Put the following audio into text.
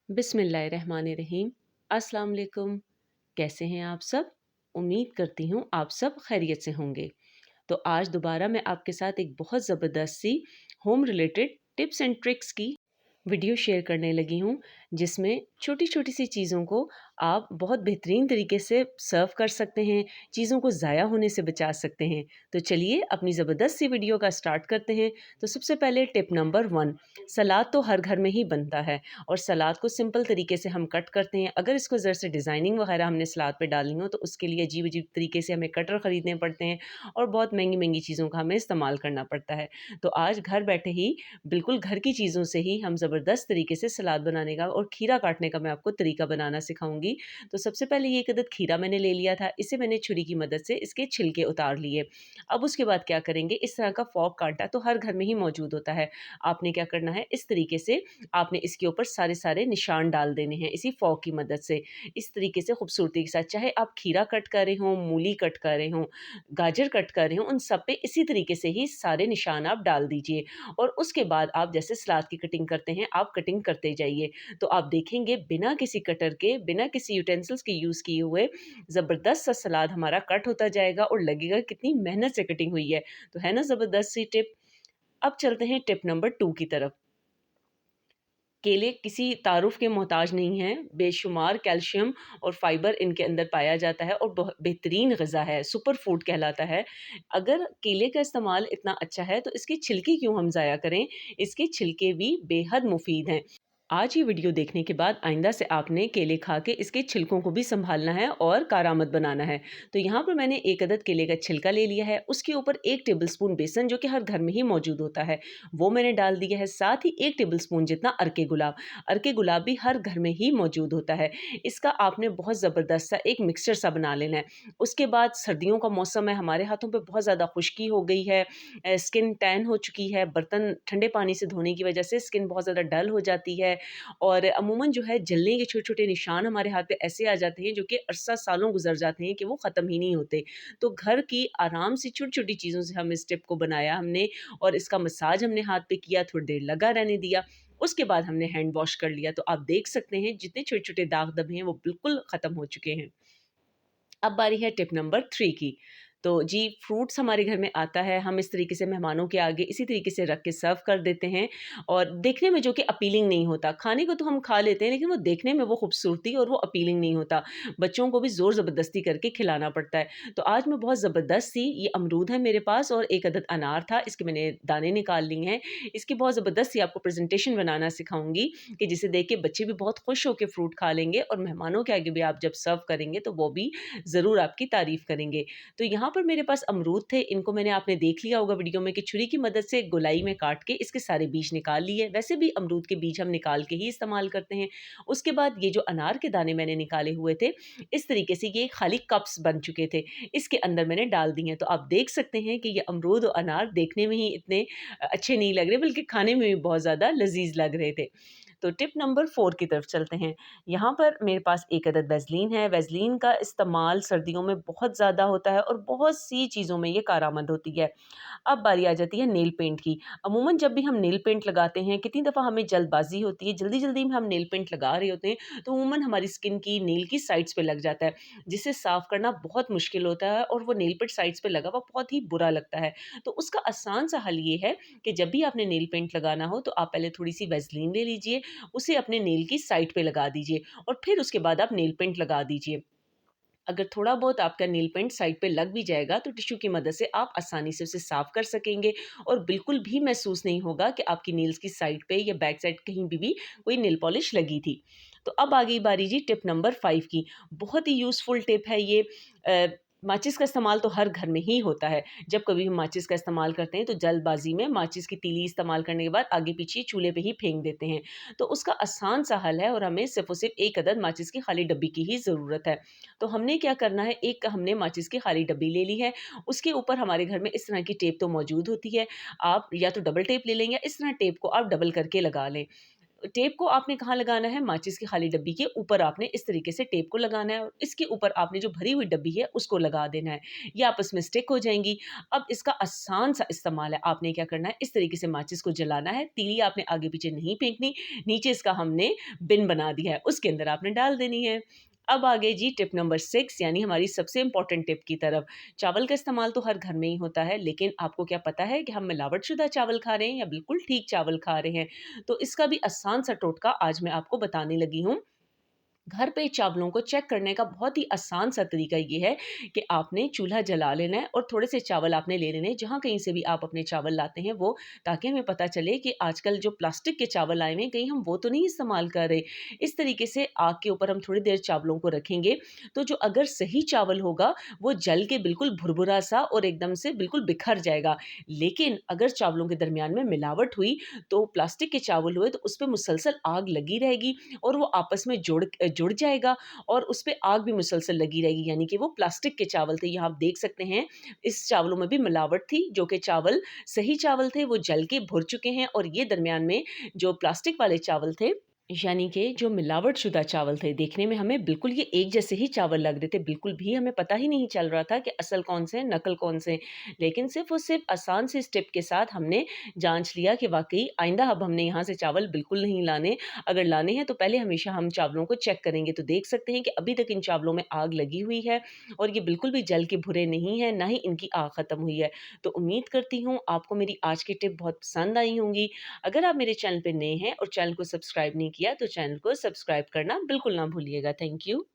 बिस्मिल्लाहिर्रहमानिर्रहीम। अस्सलाम वालेकुम। कैसे हैं आप सब? उम्मीद करती हूँ आप सब खैरियत से होंगे। तो आज दोबारा मैं आपके साथ एक बहुत ज़बरदस्त सी home related tips and tricks की वीडियो शेयर करने लगी हूँ, जिसमें छोटी-छोटी सी चीज़ों को आप बहुत बेहतरीन तरीके से सर्व कर सकते हैं, चीज़ों को ज़ाया होने से बचा सकते हैं। तो चलिए अपनी ज़बरदस्त सी वीडियो का स्टार्ट करते हैं। तो सबसे पहले टिप नंबर 1, सलाद तो हर घर में ही बनता है और सलाद को सिंपल तरीके से हम कट करते हैं। अगर इसको ज़रा से डिज़ाइनिंग वगैरह हमने सलाद पे डालनी हो तो उसके लिए अजीब-अजीब तरीके से हमें कटर खरीदने पड़ते हैं और बहुत महंगी-महंगी चीज़ों का हमें इस्तेमाल करना पड़ता है। तो आज घर बैठे ही बिल्कुल घर की चीज़ों से ही हम ज़बरदस्त तरीके से सलाद बनाने का और खीरा काटने का मैं आपको तरीका बनाना सिखाऊँगी। तो सबसे पहले ये एक अदद खीरा मैंने ले लिया था, इसे मैंने छुरी की मदद से इसके छिलके उतार लिए। अब उसके बाद क्या करेंगे, इस तरह का फ़ॉर्क काँटा तो हर घर में ही मौजूद होता है। आपने क्या करना है, इस तरीके से आपने इसके ऊपर सारे-सारे निशान डाल देने हैं इसी फ़ॉर्क की मदद से। इस तरीके से खूबसूरती के साथ, चाहे आप खीरा कट कर रहे हों, मूली कट कर रहे हों, गाजर कट कर रहे हों, उन सब पे इसी तरीके से ही सारे निशान आप डाल दीजिए। और उसके बाद आप जैसे सलाद की कटिंग करते हैं, आप कटिंग करते जाइए। तो आप देखेंगे बिना किसी कटर के, बिना किसी यूटेंसिल्स के यूज़ किए हुए ज़बरदस्त सा सलाद हमारा कट होता जाएगा और लगेगा कितनी मेहनत से कटिंग हुई है। तो है ना ज़बरदस्त सी टिप? अब चलते हैं टिप नंबर 2 की तरफ। केले किसी तारुफ़ के मोहताज नहीं हैं, बेशुमार कैल्शियम और फाइबर इनके अंदर पाया जाता है और बेहतरीन ग़िज़ा है, सुपर फूड कहलाता है। अगर केले का इस्तेमाल इतना अच्छा है, तो इसके छिलके क्यों हम ज़ाया करें? इसके छिलके भी बेहद मुफ़ीद हैं। आज ये वीडियो देखने के बाद आइंदा से आपने केले खा के इसके छिलकों को भी सँभालना है और कारामद बनाना है। तो यहाँ पर मैंने एक अदद केले का छिलका ले लिया है, उसके ऊपर 1 टेबलस्पून बेसन जो कि हर घर में ही मौजूद होता है, वो मैंने डाल दिया है। साथ ही 1 टेबलस्पून जितना अर्के गुलाब भी हर घर में ही मौजूद होता है। इसका आपने बहुत ज़बरदस्त सा एक मिक्सचर सा बना लेना है। उसके बाद सर्दियों का मौसम है, हमारे हाथों पे बहुत ज़्यादा खुश्की हो गई है, स्किन टैन हो चुकी है, बर्तन ठंडे पानी से धोने की वजह से स्किन बहुत ज़्यादा डल हो जाती है और अमूमन जो है जलने के छोटे-छोटे निशान हमारे हाथ पे ऐसे आ जाते हैं जो कि अरसा सालों गुज़र जाते हैं कि वो ख़त्म ही नहीं होते। तो घर की आराम से छोटी-छोटी चीज़ों से हम इस टिप को बनाया हमने और इसका मसाज हमने हाथ पे किया, थोड़ी देर लगा रहने दिया। उसके बाद हमने हैंड वॉश कर लिया। तो आप देख सकते हैं जितने छोटे-छोटे दाग धब्बे हैं वो बिल्कुल ख़त्म हो चुके हैं। अब बारी है टिप नंबर 3 की। तो जी, फ्रूट्स हमारे घर में आता है, हम इस तरीके से मेहमानों के आगे इसी तरीके से रख के सर्व कर देते हैं और देखने में जो कि अपीलिंग नहीं होता। खाने को तो हम खा लेते हैं लेकिन वो देखने में वो खूबसूरती और वो अपीलिंग नहीं होता। बच्चों को भी ज़ोर ज़बरदस्ती करके खिलाना पड़ता है। तो आज मैं बहुत ज़बरदस्त सी ये अमरूद है मेरे पास और एक अदद अनार था, इसके मैंने दाने निकाल लिए हैं। इसकी बहुत ज़बरदस्त सी आपको प्रेज़ेंटेशन बनाना सिखाऊँगी कि जिसे देख के बच्चे भी बहुत खुश होके फ्रूट खा लेंगे और मेहमानों के आगे भी आप जब सर्व करेंगे तो वो भी ज़रूर आपकी तारीफ़ करेंगे। तो यहाँ पर मेरे पास अमरूद थे, इनको मैंने आपने देख लिया होगा वीडियो में कि छुरी की मदद से गोलाई में काट के इसके सारे बीज निकाल लिए। वैसे भी अमरूद के बीज हम निकाल के ही इस्तेमाल करते हैं। उसके बाद ये जो अनार के दाने मैंने निकाले हुए थे, इस तरीके से ये खाली कप्स बन चुके थे, इसके अंदर मैंने डाल दिए हैं। तो आप देख सकते हैं कि ये अमरूद और अनार देखने में ही इतने अच्छे नहीं लग रहे बल्कि खाने में भी बहुत ज़्यादा लज़ीज़ लग रहे थे। तो टिप नंबर 4 की तरफ चलते हैं। यहाँ पर मेरे पास एक अदद वैसलीन है। वैसलीन का इस्तेमाल सर्दियों में बहुत ज़्यादा होता है और बहुत सी चीज़ों में ये कारआमद होती है। अब बारी आ जाती है नेल पेंट की। अमूमन जब भी हम नेल पेंट लगाते हैं, कितनी दफ़ा हमें जल्दबाज़ी होती है, जल्दी-जल्दी में हम नेल पेंट लगा रहे होते हैं, तो अमूमन हमारी स्किन की नेल की साइड्स पे लग जाता है, जिसे साफ़ करना बहुत मुश्किल होता है और वो नेल पेंट साइड्स पे लगा हुआ बहुत ही बुरा लगता है। तो उसका आसान सा हल ये है कि जब भी आपने नेल पेंट लगाना हो, तो आप पहले थोड़ी-सी वैसलीन ले लीजिए, उसे अपने नेल की साइड पे लगा दीजिए और फिर उसके बाद आप नेल पेंट लगा दीजिए। अगर थोड़ा बहुत आपका नेल पेंट साइड पे लग भी जाएगा तो टिश्यू की मदद से आप आसानी से उसे साफ कर सकेंगे और बिल्कुल भी महसूस नहीं होगा कि आपकी नेल्स की साइड पे या बैक साइड कहीं भी कोई नेल पॉलिश लगी थी। तो अब आ गई बारी जी टिप नंबर 5 की। बहुत ही यूज़फुल टिप है ये। अ, माचिस का इस्तेमाल तो हर घर में ही होता है। जब कभी हम माचिस का इस्तेमाल करते हैं तो जल्दबाज़ी में माचिस की तीली इस्तेमाल करने के बाद आगे-पीछे चूल्हे पे ही फेंक देते हैं। तो उसका आसान सा हल है और हमें सिर्फ़ और सिर्फ़ एक अदद माचिस की खाली डब्बी की ही ज़रूरत है। तो हमने क्या करना है, एक हमने माचिस की खाली डब्बी ले ली है, उसके ऊपर हमारे घर में इस तरह की टेप तो मौजूद होती है। आप या तो डबल टेप ले लें या इस तरह टेप को आप डबल करके लगा लें। टेप को आपने कहाँ लगाना है, माचिस की खाली डब्बी के ऊपर आपने इस तरीके से टेप को लगाना है और इसके ऊपर आपने जो भरी हुई डब्बी है उसको लगा देना है। ये आपस में स्टिक हो जाएँगी। अब इसका आसान सा इस्तेमाल है, आपने क्या करना है, इस तरीके से माचिस को जलाना है, तीली आपने आगे-पीछे नहीं फेंकनी, नीचे इसका हमने बिन बना दिया है, उसके अंदर आपने डाल देनी है। अब आगे जी टिप नंबर 6 यानी हमारी सबसे इम्पोर्टेंट टिप की तरफ। चावल का इस्तेमाल तो हर घर में ही होता है, लेकिन आपको क्या पता है कि हम मिलावटशुदा चावल खा रहे हैं या बिल्कुल ठीक चावल खा रहे हैं? तो इसका भी आसान सा टोटका आज मैं आपको बताने लगी हूँ। घर पे चावलों को चेक करने का बहुत ही आसान सा तरीका ये है कि आपने चूल्हा जला लेना है और थोड़े से चावल आपने ले लेने हैं, जहाँ कहीं से भी आप अपने चावल लाते हैं वो, ताकि हमें पता चले कि आजकल जो प्लास्टिक के चावल आए हुए हैं, कहीं हम वो तो नहीं इस्तेमाल कर रहे। इस तरीके से आग के ऊपर हम थोड़ी देर चावलों को रखेंगे, तो जो अगर सही चावल होगा, वो जल के बिल्कुल भुरभुरा-सा और एकदम से बिल्कुल बिखर जाएगा। लेकिन अगर चावलों के दरमियान में मिलावट हुई, तो प्लास्टिक के चावल हुए, तो उसपे मुसलसल आग लगी रहेगी और वो आपस में जुड़ जाएगा और उसपे आग भी मुसलसल लगी रहेगी, यानी कि वो प्लास्टिक के चावल थे। यहाँ आप देख सकते हैं इस चावलों में भी मिलावट थी, जो कि चावल सही चावल थे वो जल के भुर चुके हैं और ये दरमियान में जो प्लास्टिक वाले चावल थे, यानी कि जो मिलावटशुदा चावल थे, देखने में हमें बिल्कुल ये एक जैसे ही चावल लग रहे थे, बिल्कुल भी हमें पता ही नहीं चल रहा था कि असल कौन से हैं, नकल कौन से हैं। लेकिन सिर्फ़ और सिर्फ़ आसान से स्टेप के साथ हमने जाँच लिया कि वाक़ई आइंदा अब हमने यहाँ से चावल बिल्कुल नहीं लाने। अगर लाने हैं तो पहले हमेशा हम चावलों को चेक करेंगे, तो देख सकते हैं कि अभी तक इन चावलों में आग लगी हुई है और ये बिल्कुल भी जल के भुरे नहीं हैं, ना ही इनकी आग ख़त्म हुई है। तो उम्मीद करती हूँ आपको मेरी आज की टिप बहुत पसंद आई होंगी। अगर आप मेरे चैनल पे नए हैं और चैनल को सब्सक्राइब नहीं किया, तो चैनल को सब्सक्राइब करना बिल्कुल ना भूलिएगा। Thank you.